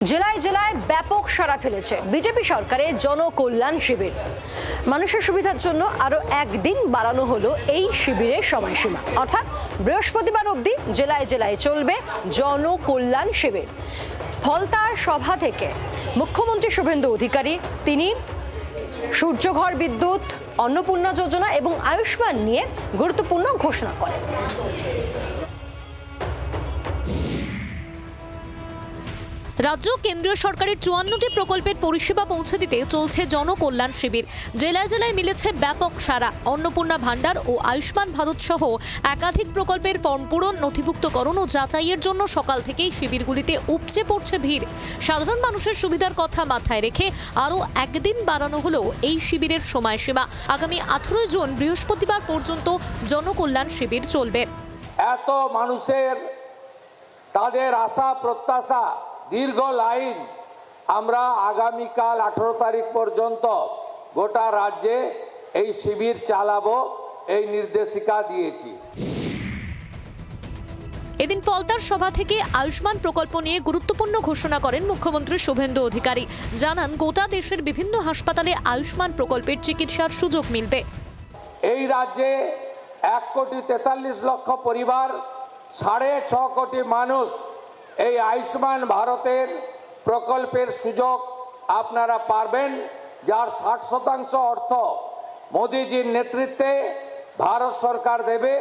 জেলায় জেলায় ব্যাপক সাড়া ফেলেছে বিজেপি সরকারের জনকল্যাণ শিবির। মানুষের সুবিধার জন্য আরো একদিন বাড়ানো হলো এই শিবিরের সময়সীমা, অর্থাৎ বৃহস্পতিবার অবধি জেলায় জেলায় চলবে জনকল্যাণ শিবির। ফলতার সভা থেকে মুখ্যমন্ত্রী শুভেন্দু অধিকারী তিনি সূর্যঘর বিদ্যুৎ, অন্নপূর্ণা যোজনা এবং আয়ুষ্মান নিয়ে গুরুত্বপূর্ণ ঘোষণা করেন। রাজ্য কেন্দ্রীয় সরকারের ৫৪টি প্রকল্পের পরিষেবা পৌঁছে দিতে চলছে জনকল্যাণ শিবির। জেলায় জেলায় মিলেছে ব্যাপক সাড়া। অন্নপূর্ণা ভাণ্ডার ও আয়ুষ্মান ভারত সহ একাধিক প্রকল্পের ফর্ম পূরণ, নথিভুক্তকরণ ও যাচাইয়ের জন্য সকাল থেকেই শিবিরগুলিতে উপচে পড়ছে ভিড়। সাধারণ মানুষের সুবিধার কথা মাথায় রেখে আরও একদিন বাড়ানো হলো এই শিবিরের সময়সীমা। আগামী 18 জুন বৃহস্পতিবার পর্যন্ত জনকল্যাণ শিবির চলবে। এত মানুষের তাদের আশা প্রত্যাশা, দীর্ঘ লাইন, আমরা আগামীকাল 18 তারিখ পর্যন্ত গোটা রাজ্যে এই শিবির চালাবো, এই নির্দেশিকা দিয়েছি। এদিন ফলতার সভা থেকে আয়ুষ্মান প্রকল্প নিয়ে গুরুত্বপূর্ণ ঘোষণা করেন মুখ্যমন্ত্রী শুভেন্দু অধিকারী। জানান, গোটা দেশের বিভিন্ন হাসপাতালে আয়ুষ্মান প্রকল্পের চিকিৎসার সুযোগ মিলবে। এই রাজ্যে 1,43,00,000 পরিবার, 6.5 কোটি মানুষ এই আয়ুষ্মান ভারতের প্রকল্পের সুযোগ আপনারা পারবেন, যার 60% অর্থ মোদিজির নেতৃত্বে ভারত সরকার দেবে,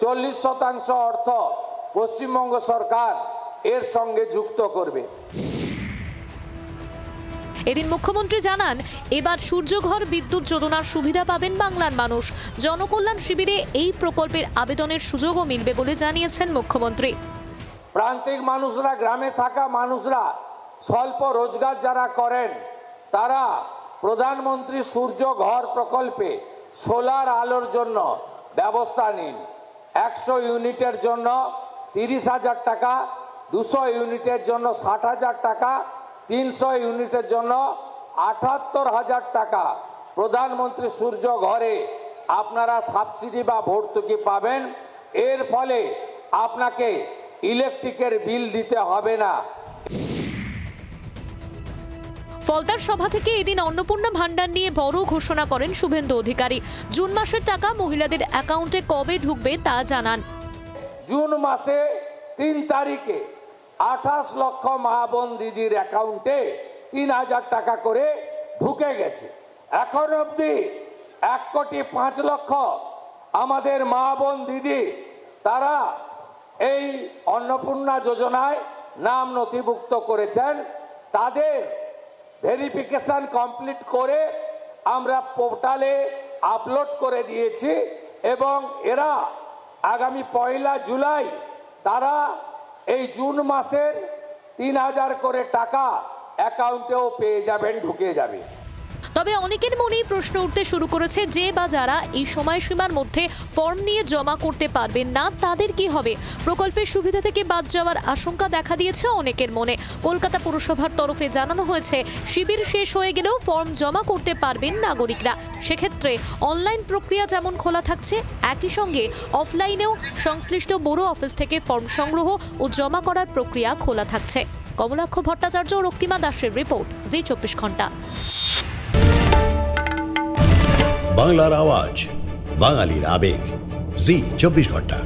40% অর্থ পশ্চিমবঙ্গ সরকার এর সঙ্গে যুক্ত করবে। এদিন মুখ্যমন্ত্রী জানান, এবার সূর্যঘর বিদ্যুৎ যোজনার সুবিধা পাবেন বাংলার মানুষ। জনকল্যাণ শিবিরে এই প্রকল্পের আবেদনের সুযোগও মিলবে বলে জানিয়েছেন মুখ্যমন্ত্রী। প্রান্তিক মানুষরা, গ্রামে থাকা মানুষরা, স্বল্প রোজগার যারা করেন, তারা প্রধানমন্ত্রী সূর্য ঘর প্রকল্পে সোলার আলোর জন্য ব্যবস্থা নিন। 100 ইউনিটের জন্য 30,000 টাকা, 200 ইউনিটের জন্য 60,000 টাকা, 300 ইউনিটের জন্য 78,000 টাকা প্রধানমন্ত্রী সূর্য ঘরে আপনারা সাবসিডি বা ভর্তুকি পাবেন। এর ফলে আপনাকে ইলেকট্রিকের বিল দিতে হবে না। ফলতার সভা থেকে এদিন অন্নপূর্ণা ভাণ্ডার নিয়ে বড় ঘোষণা করেন শুভেন্দু অধিকারী। জুন মাসের টাকা মহিলাদের অ্যাকাউন্টে কবে ঢুকবে তা জানান। জুন মাসে 3 তারিখে 28 লক্ষ মা বোন দিদির অ্যাকাউন্টে 3,000 টাকা করে ঢুকে গেছে। এখন অবধি 1,05,00,000 আমাদের মা বোন দিদি, তারা এই অন্নপূর্ণা যোজনায় নাম নথিভুক্ত করেছেন। তাদের ভেরিফিকেশন কমপ্লিট করে আমরা পোর্টালে আপলোড করে দিয়েছি এবং এরা আগামী 1 জুলাই তারা এই জুন মাসের 3,000 করে টাকা অ্যাকাউন্টেও পেয়ে যাবেন, ঢুকে যাবে। তবে অনেকের মনেই প্রশ্ন উঠতে শুরু করেছে, যে বা যারা এই সময়সীমার মধ্যে ফর্ম নিয়ে জমা করতে পারবেন না তাদের কি হবে? প্রকল্পের সুবিধা থেকে বাদ যাওয়ার আশঙ্কা দেখা দিয়েছে অনেকের মনে। কলকাতা পুরসভার তরফে জানানো হয়েছে, শিবির শেষ হয়ে গেলেও ফর্ম জমা করতে পারবেন নাগরিকরা। সেক্ষেত্রে অনলাইন প্রক্রিয়া যেমন খোলা থাকছে, একই সঙ্গে অফলাইনেও সংশ্লিষ্ট বড় অফিস থেকে ফর্ম সংগ্রহ ও জমা করার প্রক্রিয়া খোলা থাকছে। কমলাক্ষ ভট্টাচার্য ও রক্তিমা দাসের রিপোর্ট, জি 24 ঘন্টা। বাংলার আওয়াজ, বাঙালির আবেগ, জি 24 ঘন্টা।